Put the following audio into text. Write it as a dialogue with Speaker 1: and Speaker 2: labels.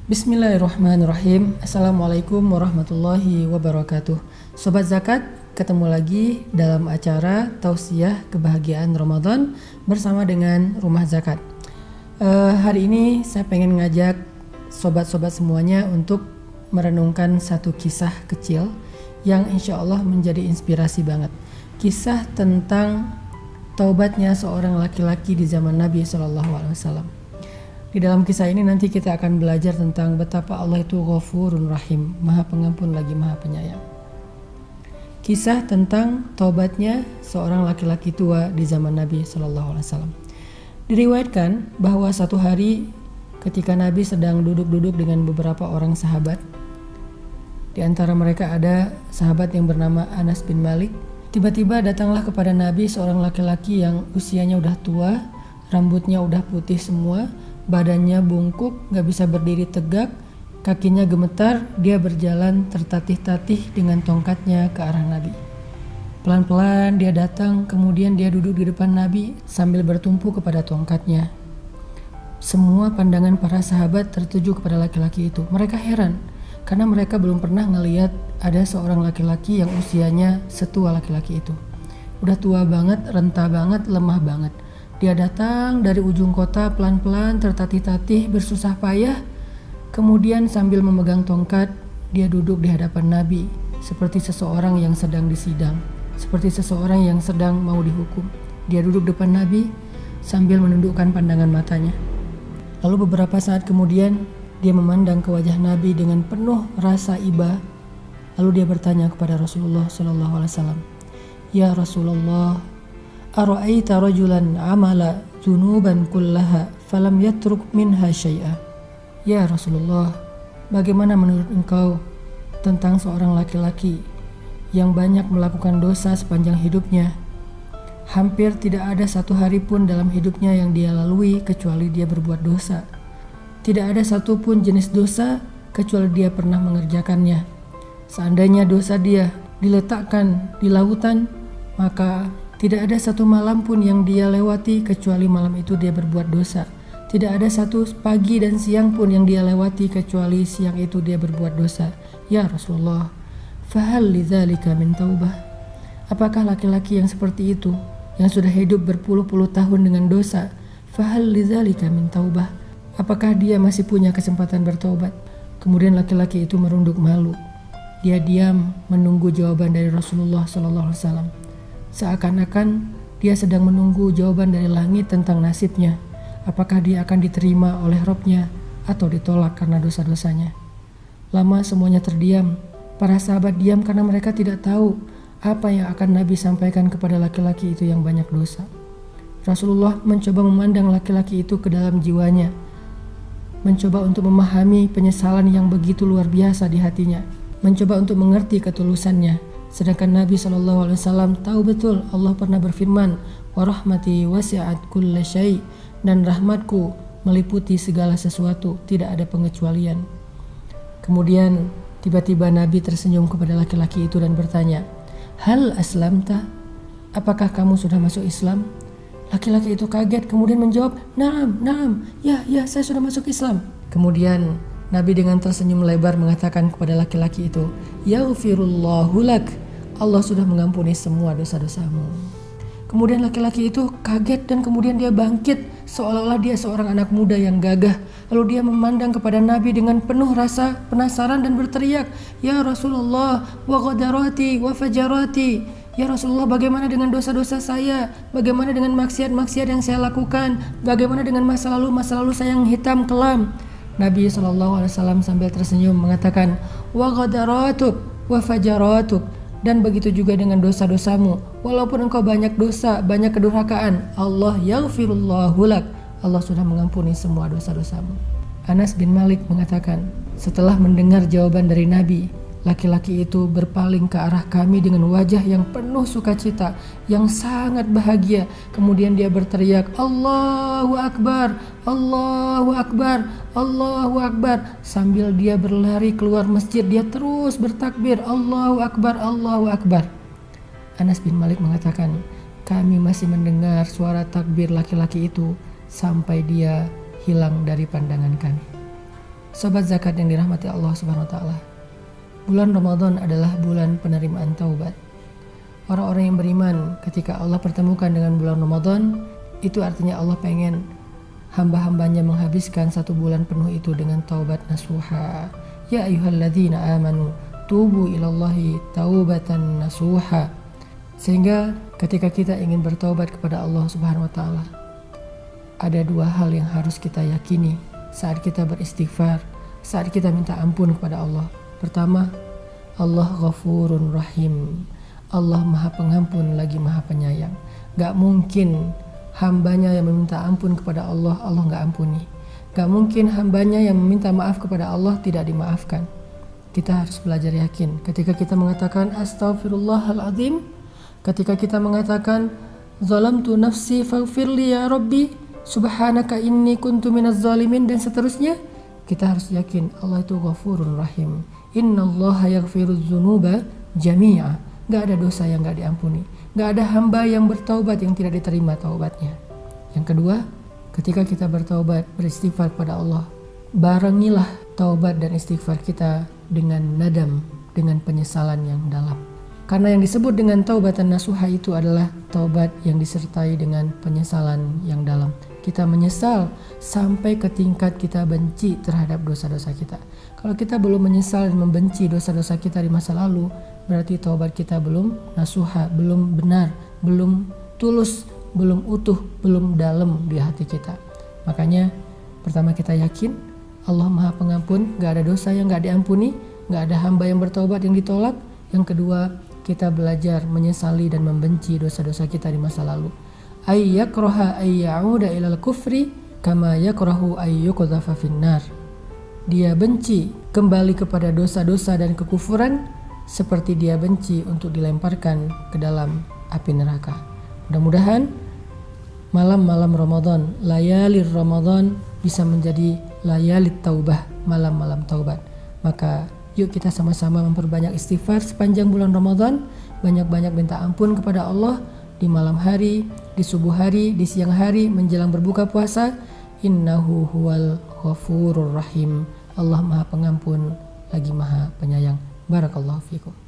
Speaker 1: Bismillahirrahmanirrahim. Assalamualaikum warahmatullahi wabarakatuh. Sobat Zakat, ketemu lagi dalam acara Tausiah Kebahagiaan Ramadan bersama dengan Rumah Zakat. Hari ini saya pengen ngajak sobat-sobat semuanya untuk merenungkan satu kisah kecil yang insya Allah menjadi inspirasi banget. Kisah tentang taubatnya seorang laki-laki di zaman Nabi SAW. Di dalam kisah ini nanti kita akan belajar tentang betapa Allah itu Ghafurun Rahim, Maha Pengampun lagi Maha Penyayang. Kisah tentang taubatnya seorang laki-laki tua di zaman Nabi SAW. Diriwayatkan bahwa satu hari ketika Nabi sedang duduk-duduk dengan beberapa orang sahabat, di antara mereka ada sahabat yang bernama Anas bin Malik. Tiba-tiba datanglah kepada Nabi seorang laki-laki yang usianya udah tua, rambutnya udah putih semua, badannya bungkuk, gak bisa berdiri tegak, kakinya gemetar, dia berjalan tertatih-tatih dengan tongkatnya ke arah Nabi. Pelan-pelan dia datang, kemudian dia duduk di depan Nabi sambil bertumpu kepada tongkatnya. Semua pandangan para sahabat tertuju kepada laki-laki itu. Mereka heran, karena mereka belum pernah ngelihat ada seorang laki-laki yang usianya setua laki-laki itu. Udah tua banget, renta banget, lemah banget. Dia datang dari ujung kota pelan-pelan tertatih-tatih bersusah payah. Kemudian sambil memegang tongkat, dia duduk di hadapan Nabi seperti seseorang yang sedang disidang, seperti seseorang yang sedang mau dihukum. Dia duduk depan Nabi sambil menundukkan pandangan matanya. Lalu beberapa saat kemudian dia memandang ke wajah Nabi dengan penuh rasa iba. Lalu dia bertanya kepada Rasulullah SAW, "Ya Rasulullah, ara'aita rajulan amala dzunuban kullaha falam yatruk minha syai'a." Ya Rasulullah, bagaimana menurut engkau tentang seorang laki-laki yang banyak melakukan dosa sepanjang hidupnya? Hampir tidak ada satu hari pun dalam hidupnya yang dia lalui kecuali dia berbuat dosa. Tidak ada satupun jenis dosa kecuali dia pernah mengerjakannya. Seandainya dosa dia diletakkan di lautan, maka tidak ada satu malam pun yang dia lewati kecuali malam itu dia berbuat dosa. Tidak ada satu pagi dan siang pun yang dia lewati kecuali siang itu dia berbuat dosa. Ya Rasulullah, fahal lidzalika min taubah? Apakah laki-laki yang seperti itu, yang sudah hidup berpuluh-puluh tahun dengan dosa, fahal lidzalika min taubah? Apakah dia masih punya kesempatan bertobat? Kemudian laki-laki itu merunduk malu. Dia diam menunggu jawaban dari Rasulullah SAW. Seakan-akan dia sedang menunggu jawaban dari langit tentang nasibnya. Apakah dia akan diterima oleh Robnya atau ditolak karena dosa-dosanya? Lama semuanya terdiam. Para sahabat diam karena mereka tidak tahu apa yang akan Nabi sampaikan kepada laki-laki itu yang banyak dosa. Rasulullah mencoba memandang laki-laki itu ke dalam jiwanya, mencoba untuk memahami penyesalan yang begitu luar biasa di hatinya, mencoba untuk mengerti ketulusannya. Sedangkan Nabi SAW tahu betul Allah pernah berfirman, "Wa rahmati wasi'at kulla syai'," dan rahmatku meliputi segala sesuatu, tidak ada pengecualian. Kemudian tiba-tiba Nabi tersenyum kepada laki-laki itu dan bertanya, "Hal aslamta? Apakah kamu sudah masuk Islam?" Laki-laki itu kaget kemudian menjawab, Naam, ya, saya sudah masuk Islam." Kemudian Nabi dengan tersenyum lebar mengatakan kepada laki-laki itu, "Yaghfirullahu lak, Allah sudah mengampuni semua dosa-dosamu." Kemudian laki-laki itu kaget dan kemudian dia bangkit seolah-olah dia seorang anak muda yang gagah. Lalu dia memandang kepada Nabi dengan penuh rasa penasaran dan berteriak, "Ya Rasulullah, wa ghadarati wa fajarati." Ya Rasulullah, bagaimana dengan dosa-dosa saya? Bagaimana dengan maksiat-maksiat yang saya lakukan? Bagaimana dengan masa lalu saya yang hitam kelam? Nabi SAW sambil tersenyum mengatakan, "Wa ghadaratuk wa fajaratuk." Dan begitu juga dengan dosa-dosamu. Walaupun engkau banyak dosa, banyak kedurhakaan, Allah yaghfirullahu lak, Allah sudah mengampuni semua dosa-dosamu. Anas bin Malik mengatakan, setelah mendengar jawaban dari Nabi, laki-laki itu berpaling ke arah kami dengan wajah yang penuh sukacita, yang sangat bahagia. Kemudian dia berteriak, "Allahu Akbar, Allahu Akbar, Allahu Akbar." Sambil dia berlari keluar masjid, dia terus bertakbir, "Allahu Akbar, Allahu Akbar." Anas bin Malik mengatakan, kami masih mendengar suara takbir laki-laki itu sampai dia hilang dari pandangan kami. Sobat zakat yang dirahmati Allah Subhanahu wa taala. Bulan Ramadan adalah bulan penerimaan taubat. Orang-orang yang beriman ketika Allah pertemukan dengan bulan Ramadan, itu artinya Allah pengen hamba-hambanya menghabiskan 1 bulan penuh itu dengan taubat nasuha. Ya ayyuhalladzina amanu tubu ilallahi taubatan nasuha. Sehingga ketika kita ingin bertaubat kepada Allah Subhanahu wa taala, ada 2 hal yang harus kita yakini saat kita beristighfar, saat kita minta ampun kepada Allah. Pertama, Allah Ghafurun Rahim. Allah Maha Pengampun lagi Maha Penyayang. Gak mungkin hambanya yang meminta ampun kepada Allah, Allah gak ampuni. Gak mungkin hambanya yang meminta maaf kepada Allah tidak dimaafkan. Kita harus belajar yakin ketika kita mengatakan Astaghfirullahaladzim, ketika kita mengatakan Zalamtu nafsi faghfirli ya Rabbi, Subhanaka inni kuntu minaz zalimin, dan seterusnya. Kita harus yakin Allah itu Ghafurun Rahim. Innallaha yaghfirudz dzunuba jami'a. Gak ada dosa yang gak diampuni. Gak ada hamba yang bertaubat yang tidak diterima taubatnya. Yang kedua, ketika kita bertaubat, beristighfar kepada Allah, barengilah taubat dan istighfar kita dengan nadam, dengan penyesalan yang dalam. Karena yang disebut dengan taubatan nasuha itu adalah taubat yang disertai dengan penyesalan yang dalam. Kita menyesal sampai ke tingkat kita benci terhadap dosa-dosa kita. Kalau kita belum menyesal dan membenci dosa-dosa kita di masa lalu, berarti taubat kita belum nasuha, belum benar, belum tulus, belum utuh, belum dalam di hati kita. Makanya pertama kita yakin Allah Maha Pengampun, gak ada dosa yang gak diampuni, gak ada hamba yang bertaubat yang ditolak. Yang kedua, kita belajar menyesali dan membenci dosa-dosa kita di masa lalu. Ayyakraha ayyauda ilal kufri kama yakrahu ayyuqdhafa finnar. Dia benci kembali kepada dosa-dosa dan kekufuran seperti dia benci untuk dilemparkan ke dalam api neraka. Mudah-mudahan malam-malam Ramadan, layalir Ramadan bisa menjadi layalit taubah, malam-malam taubat. Maka yuk kita sama-sama memperbanyak istighfar sepanjang bulan Ramadan, banyak-banyak minta ampun kepada Allah di malam hari, di subuh hari, di siang hari, menjelang berbuka puasa. Innahu huwal ghafurur rahim. Allah Maha Pengampun lagi Maha Penyayang. Barakallahu fikum.